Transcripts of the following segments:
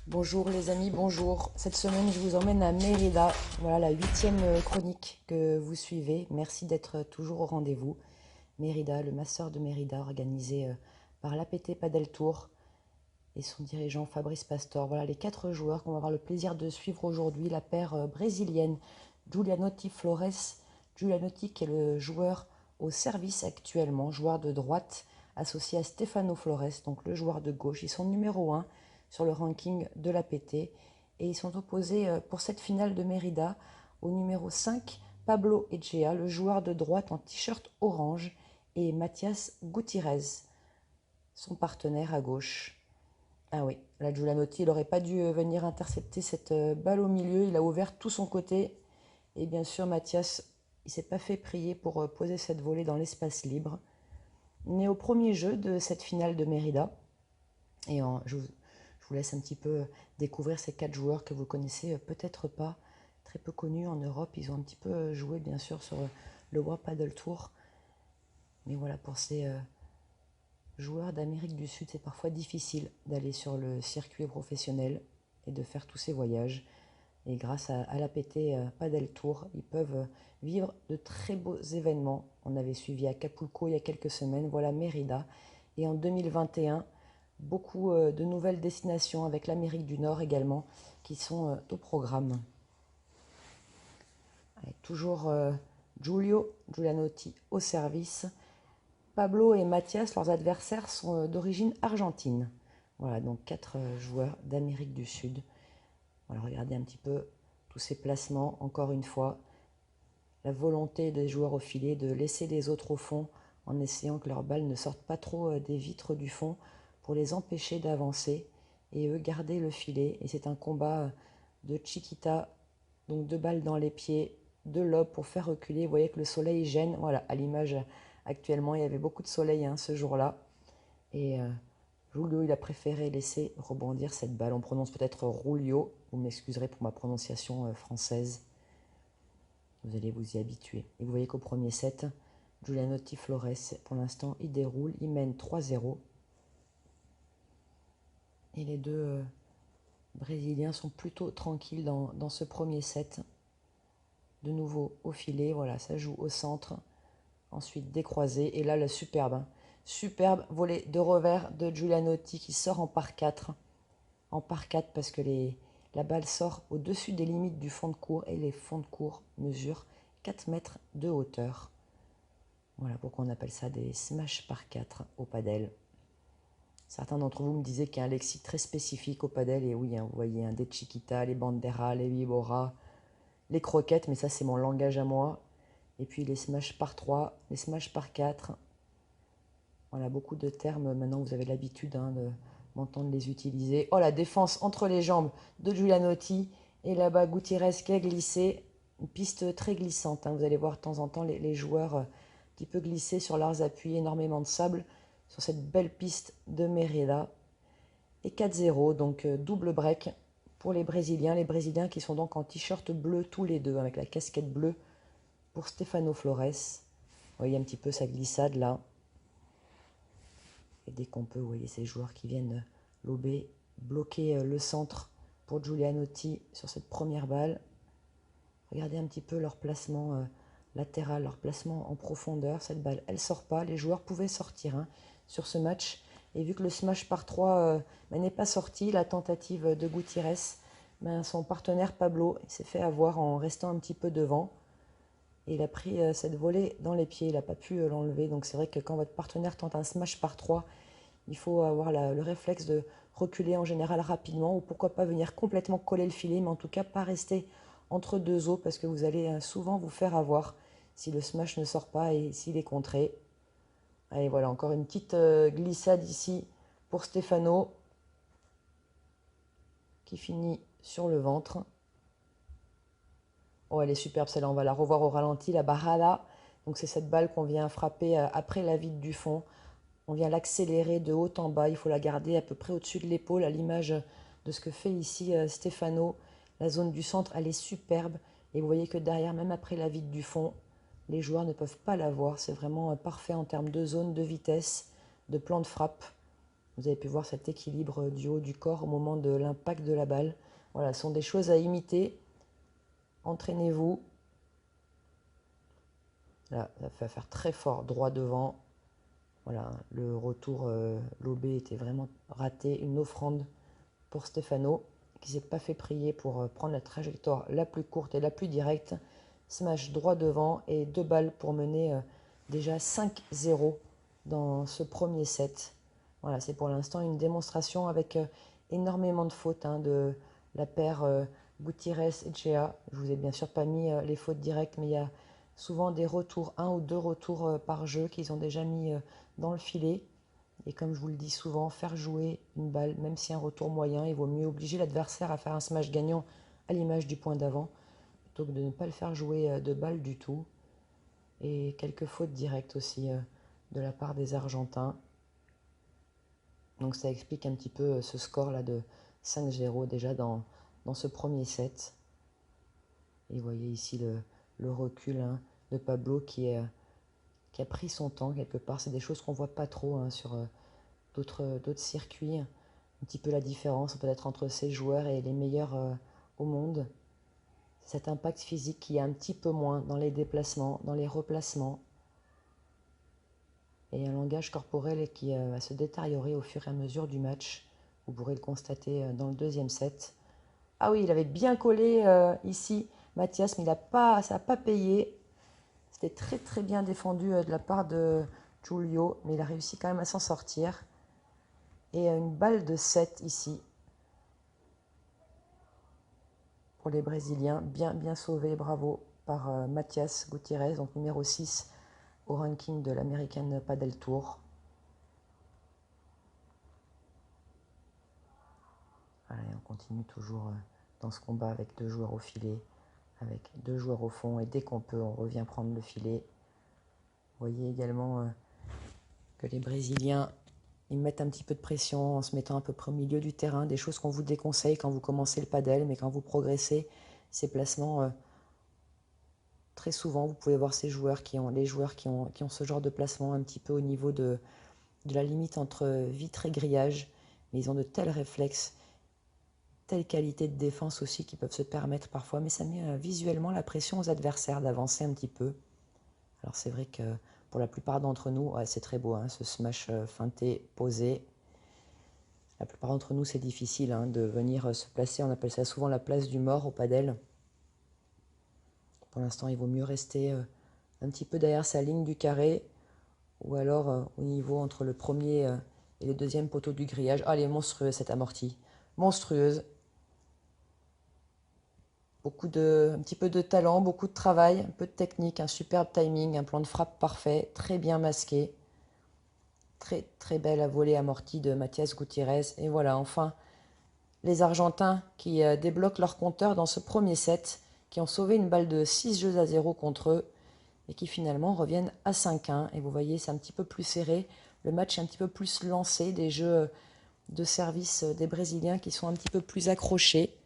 Bonjour les amis, bonjour. Cette semaine, je vous emmène à Mérida. Voilà la huitième chronique que vous suivez. Merci d'être toujours au rendez-vous. Mérida, le Master de Mérida, organisé par l'APT Padel Tour et son dirigeant Fabrice Pastor. Voilà les quatre joueurs qu'on va avoir le plaisir de suivre aujourd'hui. La paire brésilienne Giulianotti Flores. Giulianotti qui est le joueur au service actuellement, joueur de droite associé à Stefano Flores, donc le joueur de gauche. Ils sont numéro un sur le ranking de l'APT et ils sont opposés pour cette finale de Mérida au numéro 5, Pablo Egea, le joueur de droite en t-shirt orange, et Mathias Gutiérrez, son partenaire à gauche. Ah oui, la Giulianotti, il n'aurait pas dû venir intercepter cette balle au milieu. Il a ouvert tout son côté. Et bien sûr, Mathias, il ne s'est pas fait prier pour poser cette volée dans l'espace libre. On est au premier jeu de cette finale de Mérida. Et je vous laisse un petit peu découvrir ces quatre joueurs que vous connaissez peut-être pas, très peu connus en Europe. Ils ont un petit peu joué, bien sûr, sur le World Padel Tour. Mais voilà, pour ces joueurs d'Amérique du Sud, c'est parfois difficile d'aller sur le circuit professionnel et de faire tous ces voyages. Et grâce à l'APT Padel Tour, ils peuvent vivre de très beaux événements. On avait suivi Acapulco il y a quelques semaines, voilà Mérida. Et en 2021, beaucoup de nouvelles destinations avec l'Amérique du Nord également qui sont au programme. Allez, toujours Giulianotti au service. Pablo et Mathias, leurs adversaires, sont d'origine argentine. Voilà, donc quatre joueurs d'Amérique du Sud. Voilà, regardez un petit peu tous ces placements, encore une fois. La volonté des joueurs au filet de laisser les autres au fond en essayant que leurs balles ne sortent pas trop des vitres du fond pour les empêcher d'avancer et eux garder le filet. Et c'est un combat de Chiquita, donc deux balles dans les pieds, de lob pour faire reculer. Vous voyez que le soleil gêne. Voilà, à l'image actuellement, il y avait beaucoup de soleil ce jour-là. Et Julio, il a préféré laisser rebondir cette balle. On prononce peut-être Rulio. Vous m'excuserez pour ma prononciation française. Vous allez vous y habituer. Et vous voyez qu'au premier set, Giulianotti Flores, pour l'instant, il déroule. Il mène 3-0. Et les deux Brésiliens sont plutôt tranquilles dans ce premier set. De nouveau au filet. Voilà, ça joue au centre. Ensuite décroisé. Et là, le superbe. Superbe volée de revers de Giulianotti qui sort en par 4. En par 4 parce que la balle sort au-dessus des limites du fond de cours et les fonds de cours mesurent 4 mètres de hauteur. Voilà pourquoi on appelle ça des smash par 4 au padel. Certains d'entre vous me disaient qu'il y a un lexique très spécifique au padel, et oui, hein, vous voyez, des chiquitas, les banderas, les vibora, les croquettes, mais ça c'est mon langage à moi. Et puis les smash par 3, les smash par 4. Voilà, beaucoup de termes, maintenant vous avez l'habitude de m'entendre les utiliser. Oh, la défense entre les jambes de Giulianotti, et là-bas Gutiérrez qui a glissé, une piste très glissante, hein. Vous allez voir de temps en temps les joueurs qui peuvent glisser sur leurs appuis, énormément de sable sur cette belle piste de Mérida. Et 4-0, donc double break pour les Brésiliens qui sont donc en t-shirt bleu tous les deux, avec la casquette bleue pour Stefano Flores. Vous voyez un petit peu sa glissade là. Et dès qu'on peut, vous voyez ces joueurs qui viennent lober, bloquer le centre pour Giulianotti sur cette première balle. Regardez un petit peu leur placement latéral, leur placement en profondeur. Cette balle, elle ne sort pas. Les joueurs pouvaient sortir sur ce match. Et vu que le smash par 3 n'est pas sorti, la tentative de Gutiérrez, son partenaire Pablo s'est fait avoir en restant un petit peu devant. Et il a pris cette volée dans les pieds. Il n'a pas pu l'enlever. Donc c'est vrai que quand votre partenaire tente un smash par 3, il faut avoir le réflexe de reculer en général rapidement, ou pourquoi pas venir complètement coller le filet, mais en tout cas pas rester entre deux os parce que vous allez souvent vous faire avoir si le smash ne sort pas et s'il est contré. Allez, voilà, encore une petite glissade ici pour Stefano qui finit sur le ventre. Oh, elle est superbe celle-là, on va la revoir au ralenti, la barrada. Donc c'est cette balle qu'on vient frapper après la vide du fond. On vient l'accélérer de haut en bas. Il faut la garder à peu près au-dessus de l'épaule, à l'image de ce que fait ici Stefano. La zone du centre, elle est superbe. Et vous voyez que derrière, même après la vide du fond, les joueurs ne peuvent pas la voir. C'est vraiment parfait en termes de zone, de vitesse, de plan de frappe. Vous avez pu voir cet équilibre du haut du corps au moment de l'impact de la balle. Voilà, ce sont des choses à imiter. Entraînez-vous. Là, ça va faire très fort, droit devant. Voilà, le retour lobé était vraiment raté. Une offrande pour Stefano, qui ne s'est pas fait prier pour prendre la trajectoire la plus courte et la plus directe. Smash droit devant et 2 balles pour mener déjà 5-0 dans ce premier set. Voilà, c'est pour l'instant une démonstration avec énormément de fautes de la paire Gutiérrez et Chea. Je vous ai bien sûr pas mis les fautes directes, mais il y a souvent des retours, 1 ou 2 retours par jeu qu'ils ont déjà mis dans le filet. Et comme je vous le dis souvent, faire jouer une balle, même si un retour moyen, il vaut mieux obliger l'adversaire à faire un smash gagnant à l'image du point d'avant, plutôt que de ne pas le faire jouer de balle du tout. Et quelques fautes directes aussi de la part des Argentins. Donc ça explique un petit peu ce score-là de 5-0 déjà dans ce premier set. Et vous voyez ici le recul de Pablo qui a pris son temps quelque part. C'est des choses qu'on ne voit pas trop sur d'autres circuits. Un petit peu la différence peut-être entre ces joueurs et les meilleurs au monde. Cet impact physique qui est un petit peu moins dans les déplacements, dans les replacements. Et un langage corporel qui va se détériorer au fur et à mesure du match. Vous pourrez le constater dans le deuxième set. Ah oui, il avait bien collé ici, Mathias, mais ça n'a pas payé. C'était très très bien défendu de la part de Giulio, mais il a réussi quand même à s'en sortir. Et une balle de 7 ici pour les Brésiliens. Bien sauvé, bravo, par Mathias Gutiérrez, donc numéro 6 au ranking de l'American Padel Tour. Allez, on continue toujours dans ce combat avec 2 joueurs au filet, avec 2 joueurs au fond, et dès qu'on peut, on revient prendre le filet. Vous voyez également que les Brésiliens, ils mettent un petit peu de pression en se mettant à peu près au milieu du terrain, des choses qu'on vous déconseille quand vous commencez le padel, mais quand vous progressez, ces placements, très souvent, vous pouvez voir les joueurs qui ont ce genre de placement un petit peu au niveau de la limite entre vitre et grillage, mais ils ont de tels réflexes, telle qualité de défense aussi qu'ils peuvent se permettre parfois, mais ça met visuellement la pression aux adversaires d'avancer un petit peu. Alors c'est vrai que pour la plupart d'entre nous, ouais, c'est très beau, ce smash feinté, posé. La plupart d'entre nous, c'est difficile de venir se placer, on appelle ça souvent la place du mort au padel. Pour l'instant, il vaut mieux rester un petit peu derrière sa ligne du carré, ou alors au niveau entre le premier et le deuxième poteau du grillage. Ah, elle est monstrueuse cette amortie, monstrueuse. Un petit peu de talent, beaucoup de travail, un peu de technique, un superbe timing, un plan de frappe parfait, très bien masqué. Très très belle à voler amortie de Mathias Gutiérrez. Et voilà, enfin, les Argentins qui débloquent leur compteur dans ce premier set, qui ont sauvé une balle de 6-0 contre eux, et qui finalement reviennent à 5-1. Et vous voyez, c'est un petit peu plus serré. Le match est un petit peu plus lancé, des jeux de service des Brésiliens qui sont un petit peu plus accrochés.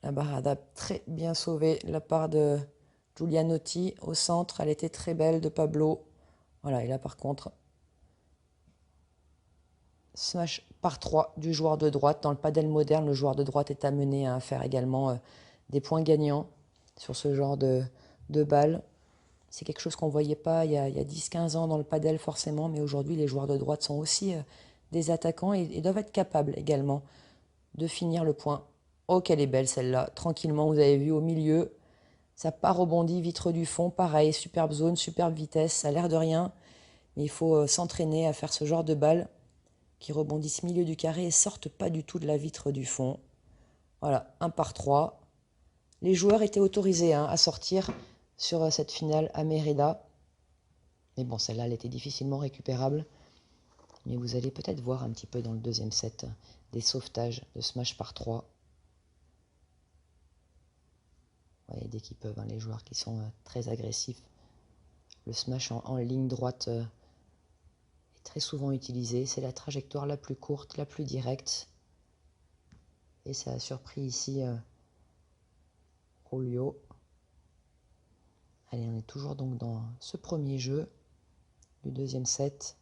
La barrada très bien sauvée de la part de Giulianotti au centre. Elle était très belle de Pablo. Voilà, et là par contre, smash par 3 du joueur de droite. Dans le padel moderne, le joueur de droite est amené à faire également des points gagnants sur ce genre de balle. C'est quelque chose qu'on ne voyait pas il y a 10-15 ans dans le padel forcément, mais aujourd'hui les joueurs de droite sont aussi des attaquants et doivent être capables également de finir le point. Oh, qu'elle est belle celle-là. Tranquillement, vous avez vu au milieu, ça part rebondi, vitre du fond, pareil, superbe zone, superbe vitesse, ça a l'air de rien, mais il faut s'entraîner à faire ce genre de balles qui rebondissent milieu du carré et sortent pas du tout de la vitre du fond. Voilà, 1 par 3. Les joueurs étaient autorisés à sortir sur cette finale à Mérida. Mais bon, celle-là, elle était difficilement récupérable. Mais vous allez peut-être voir un petit peu dans le deuxième set des sauvetages de smash par 3. Vous voyez, dès qu'ils peuvent, les joueurs qui sont très agressifs. Le smash en ligne droite est très souvent utilisé. C'est la trajectoire la plus courte, la plus directe. Et ça a surpris ici Julio. Allez, on est toujours donc dans ce premier jeu du deuxième set.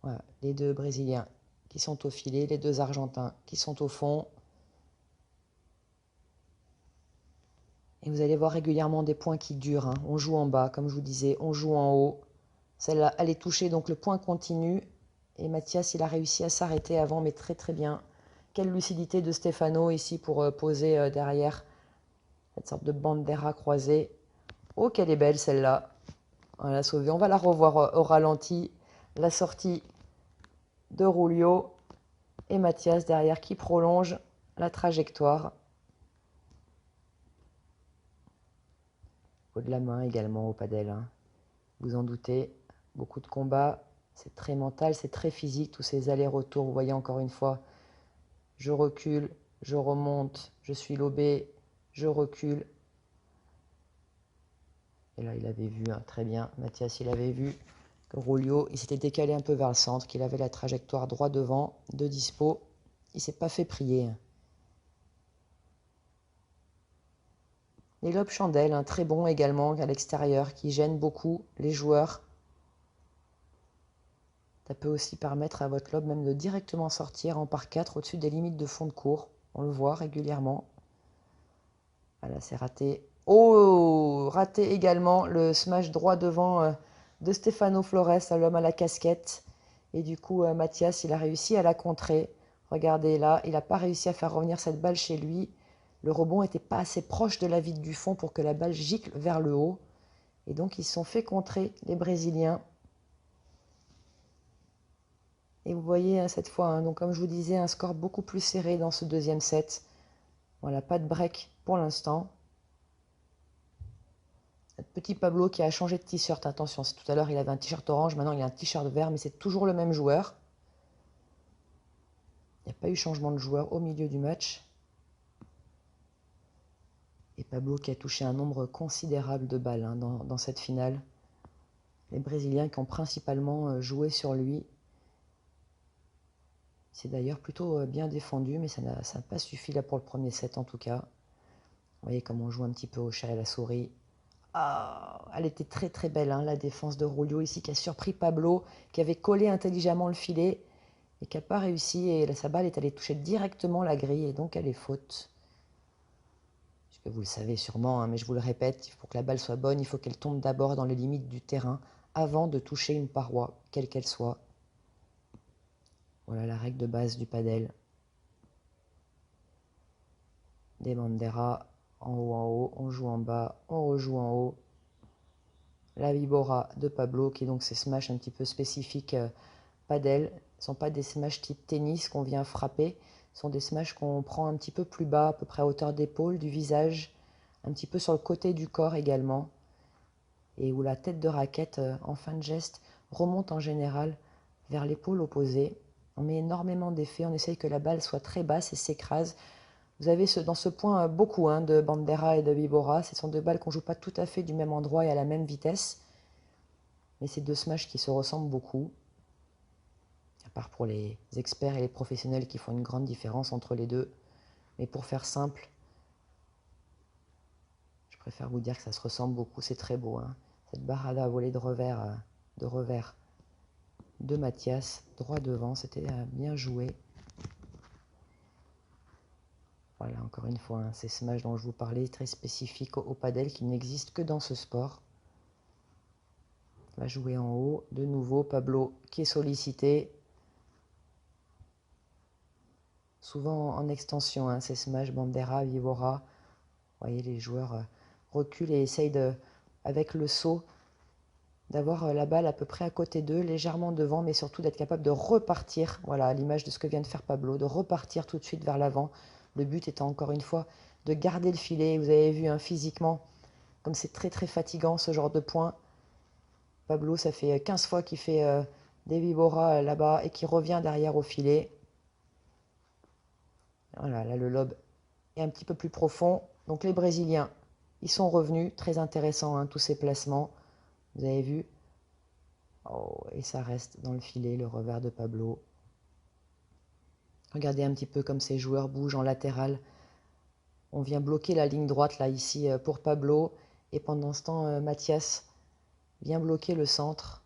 Voilà, les deux Brésiliens qui sont au filet, les deux Argentins qui sont au fond. Et vous allez voir régulièrement des points qui durent, hein. On joue en bas, comme je vous disais, on joue en haut. Celle-là, elle est touchée, donc le point continue. Et Mathias, il a réussi à s'arrêter avant, mais très très bien. Quelle lucidité de Stefano ici pour poser derrière cette sorte de bandera croisée. Oh, qu'elle est belle celle-là. On l'a sauvée. On va la revoir au ralenti. La sortie de Rulio et Mathias derrière qui prolonge la trajectoire. Au de la main également au padel, hein. Vous en doutez, beaucoup de combats. C'est très mental, c'est très physique, tous ces allers-retours. Vous voyez encore une fois, je recule, je remonte, je suis lobé, je recule. Et là, il avait vu, hein, très bien, Mathias, il avait vu que Rulio, il s'était décalé un peu vers le centre, qu'il avait la trajectoire droit devant, de dispo. Il ne s'est pas fait prier. Les lobes chandelles, hein, très bon également à l'extérieur, qui gênent beaucoup les joueurs. Ça peut aussi permettre à votre lobe même de directement sortir en par 4 au-dessus des limites de fond de cours. On le voit régulièrement. Voilà, c'est raté. Oh, raté également le smash droit devant de Stefano Flores, l'homme à la casquette. Et du coup, Mathias, il a réussi à la contrer. Regardez là, il n'a pas réussi à faire revenir cette balle chez lui. Le rebond n'était pas assez proche de la vide du fond pour que la balle gicle vers le haut. Et donc, ils se sont fait contrer, les Brésiliens. Et vous voyez hein, cette fois, hein, donc comme je vous disais, un score beaucoup plus serré dans ce deuxième set. Voilà, pas de break pour l'instant. Petit Pablo qui a changé de t-shirt, attention, tout à l'heure il avait un t-shirt orange, maintenant il a un t-shirt vert, mais c'est toujours le même joueur. Il n'y a pas eu changement de joueur au milieu du match. Et Pablo qui a touché un nombre considérable de balles hein, dans cette finale. Les Brésiliens qui ont principalement joué sur lui. C'est d'ailleurs plutôt bien défendu, mais ça n'a pas suffi là pour le premier set en tout cas. Vous voyez comme on joue un petit peu au chat et à la souris. Ah, elle était très très belle, hein, la défense de Rulio ici, qui a surpris Pablo, qui avait collé intelligemment le filet et qui n'a pas réussi. Et sa balle est allée toucher directement la grille et donc elle est faute. Parce que vous le savez sûrement, hein, mais je vous le répète, pour que la balle soit bonne, il faut qu'elle tombe d'abord dans les limites du terrain avant de toucher une paroi, quelle qu'elle soit. Voilà la règle de base du padel. Des banderas en haut, on joue en bas, on rejoue en haut. La vibora de Pablo, qui est donc ces smash un petit peu spécifiques padel. Ce ne sont pas des smash type tennis qu'on vient frapper. Ce sont des smash qu'on prend un petit peu plus bas, à peu près à hauteur d'épaule, du visage, un petit peu sur le côté du corps également. Et où la tête de raquette, en fin de geste, remonte en général vers l'épaule opposée. On met énormément d'effet, on essaye que la balle soit très basse et s'écrase. Vous avez dans ce point beaucoup hein, de bandera et de vibora. Ce sont deux balles qu'on ne joue pas tout à fait du même endroit et à la même vitesse. Mais c'est deux smash qui se ressemblent beaucoup. À part pour les experts et les professionnels qui font une grande différence entre les deux. Mais pour faire simple, je préfère vous dire que ça se ressemble beaucoup. C'est très beau, hein. Cette barrada volée de revers de Mathias, droit devant, c'était bien joué. Voilà, encore une fois, hein, ces smash dont je vous parlais, très spécifiques au padel, qui n'existent que dans ce sport. Va jouer en haut, de nouveau Pablo qui est sollicité. Souvent en extension, hein, ces smash, bandera, vibora. Vous voyez, les joueurs reculent et essayent, avec le saut, d'avoir la balle à peu près à côté d'eux, légèrement devant, mais surtout d'être capable de repartir, voilà, à l'image de ce que vient de faire Pablo, de repartir tout de suite vers l'avant. Le but étant encore une fois de garder le filet. Vous avez vu hein, physiquement, comme c'est très très fatigant ce genre de point. Pablo, ça fait 15 fois qu'il fait des vibora là-bas et qu'il revient derrière au filet. Voilà, là le lobe est un petit peu plus profond. Donc les Brésiliens, ils sont revenus. Très intéressant hein, tous ces placements. Vous avez vu. Oh, et ça reste dans le filet, le revers de Pablo. Regardez un petit peu comme ces joueurs bougent en latéral. On vient bloquer la ligne droite là ici pour Pablo. Et pendant ce temps, Mathias vient bloquer le centre.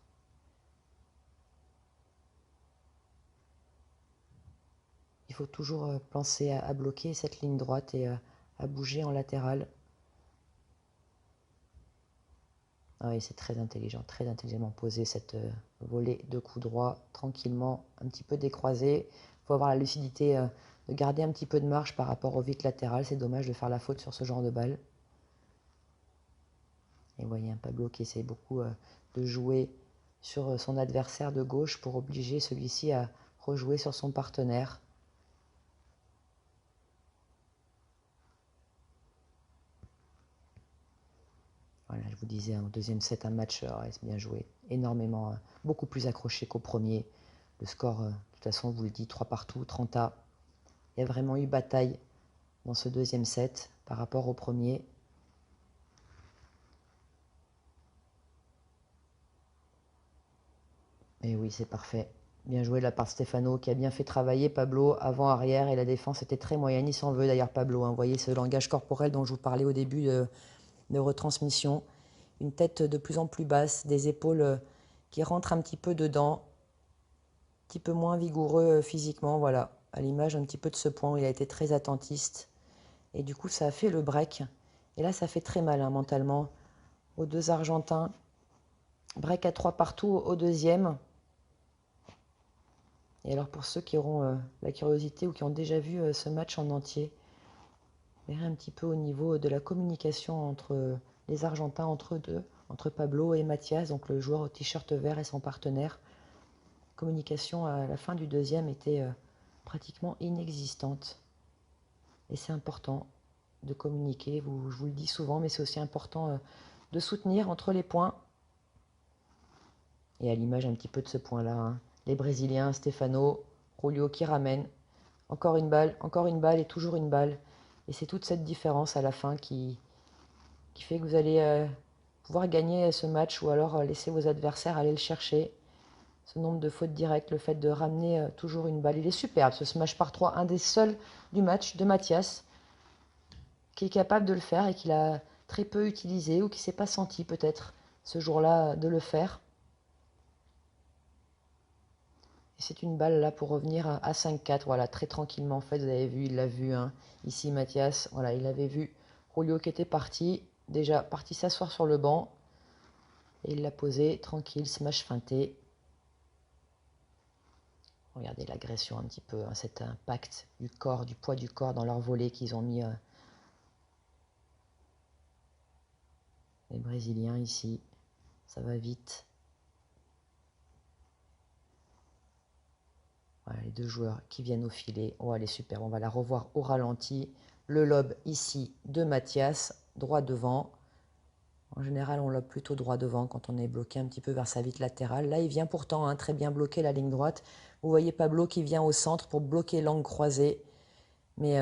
faut toujours penser à bloquer cette ligne droite et à bouger en latéral. Ah oui, c'est très intelligemment posé cette volée de coups droits, tranquillement, un petit peu décroisé. Il faut avoir la lucidité de garder un petit peu de marge par rapport au vide latéral. C'est dommage de faire la faute sur ce genre de balle. Et vous voyez, un Pablo qui essaie beaucoup de jouer sur son adversaire de gauche pour obliger celui-ci à rejouer sur son partenaire. Voilà, je vous disais, au deuxième set, un match reste bien joué, énormément, beaucoup plus accroché qu'au premier. Le score, de toute façon, vous le dit, 3 partout, 30-A. Il y a vraiment eu bataille dans ce deuxième set par rapport au premier. Et oui, c'est parfait. Bien joué de la part de Stefano qui a bien fait travailler Pablo avant-arrière et la défense était très moyenne. Il s'en veut d'ailleurs Pablo. Vous voyez ce langage corporel dont je vous parlais au début de retransmission. Une tête de plus en plus basse, des épaules qui rentrent un petit peu dedans, un petit peu moins vigoureux physiquement, voilà, à l'image un petit peu de ce point où il a été très attentiste. Et du coup, ça a fait le break. Et là, ça fait très mal mentalement aux deux Argentins. Break à 3 partout au deuxième. Et alors pour ceux qui auront la curiosité ou qui ont déjà vu ce match en entier, verrez un petit peu au niveau de la communication entre les Argentins, entre eux deux, entre Pablo et Mathias, donc le joueur au t-shirt vert et son partenaire. La communication à la fin du deuxième était pratiquement inexistante. Et c'est important de communiquer, je vous le dis souvent, mais c'est aussi important de soutenir entre les points. Et à l'image un petit peu de ce point-là, les Brésiliens, Stefano, Julio qui ramène. Encore une balle et toujours une balle. Et c'est toute cette différence à la fin qui fait que vous allez pouvoir gagner ce match ou alors laisser vos adversaires aller le chercher. Ce nombre de fautes directes, le fait de ramener toujours une balle. Il est superbe ce smash par 3, un des seuls du match de Mathias qui est capable de le faire et qu'il a très peu utilisé ou qui ne s'est pas senti peut-être ce jour-là de le faire. Et c'est une balle là pour revenir à 5-4, voilà, très tranquillement en fait, vous avez vu, il l'a vu, ici Mathias, voilà, il avait vu Julio qui était parti, déjà parti s'asseoir sur le banc, et il l'a posé, tranquille, smash feinté. Regardez l'agression un petit peu, cet impact du corps, du poids du corps dans leur volée qu'ils ont mis les Brésiliens ici, ça va vite. Voilà, les deux joueurs qui viennent au filet. Oh, elle est superbe. On va la revoir au ralenti. Le lob ici de Mathias, droit devant. En général, on lobe plutôt droit devant quand on est bloqué un petit peu vers sa vitre latérale. Là, il vient pourtant très bien bloquer la ligne droite. Vous voyez Pablo qui vient au centre pour bloquer l'angle croisé. Mais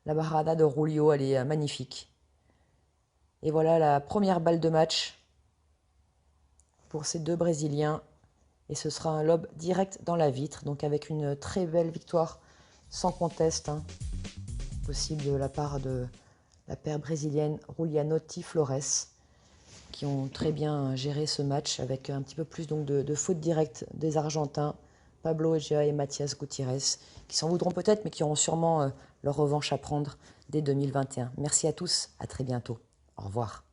la barrada de Julio, elle est magnifique. Et voilà la première balle de match pour ces deux Brésiliens. Et ce sera un lob direct dans la vitre, donc avec une très belle victoire sans conteste, possible de la part de la paire brésilienne Julianotti Flores, qui ont très bien géré ce match avec un petit peu plus donc de fautes directes des Argentins, Pablo Egea et Mathias Gutiérrez, qui s'en voudront peut-être, mais qui auront sûrement leur revanche à prendre dès 2021. Merci à tous, à très bientôt. Au revoir.